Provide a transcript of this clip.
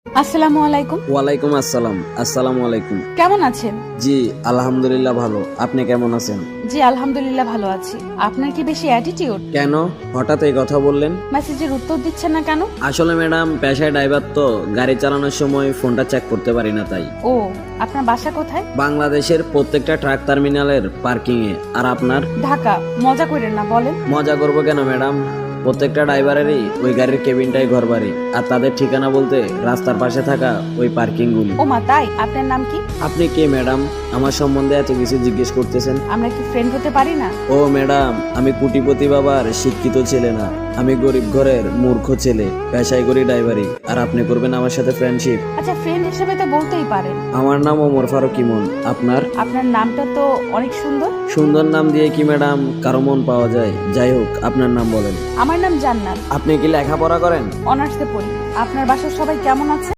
আসসালামু আলাইকুম। ওয়ালাইকুম আসসালাম। আসসালামু আলাইকুম। কেমন আছেন? জি, আলহামদুলিল্লাহ ভালো। আপনি কেমন আছেন? জি আলহামদুলিল্লাহ ভালো আছি। আপনার কি বেশি অ্যাটিটিউড? কেন হঠাৎ এই কথা বললেন? মেসেজের উত্তর দিচ্ছেন না কেন? আসলে ম্যাডাম, পেশায় ড্রাইভার তো গাড়ি চালানোর সময় ফোনটা চেক করতে পারি না তাই। ও, আপনার বাসা কোথায়? বাংলাদেশের প্রত্যেকটা ট্রাক টার্মিনালের পার্কিং এ। আর আপনার? ঢাকা। মজা করেন না, বলেন। মজা করবো কেন ম্যাডাম? প্রত্যেকটা ড্রাইভারেরই ওই গাড়ির কেবিনটাই ঘর বাড়ি, আর তাদের ঠিকানা বলতে রাস্তার পাশে থাকা ওই পার্কিং গুলি। ও মা, তাই? আপনার নাম কি? আপনি কে ম্যাডাম? আমার সম্বন্ধে এত কিছু জিজ্ঞেস করতেছেন? আমরা কি ফ্রেন্ড হতে পারি না? ও ম্যাডাম, আমি কোটিপতি বাবার শিক্ষিত ছেলে না, আমি গরিব ঘরের মূর্খ ছেলে, পেশায় করি ড্রাইভারি। আর আপনি করবেন আমার সাথে ফ্রেন্ডশিপ? আচ্ছা, ফ্রেন্ড হিসেবে তো বলতেই পারেন। আমার নাম ওমর ফারুক ইমন। আপনার? আপনার নামটা তো অনেক সুন্দর। সুন্দর নাম দিয়ে কি ম্যাডাম কারো মন পাওয়া যায়? যাই হোক, আপনার নাম বলেন। আমার নাম জান্নাত। আপনি কি লেখাপড়া করেন? অনার্সে পড়ি। আপনার বাসার সবাই কেমন আছে?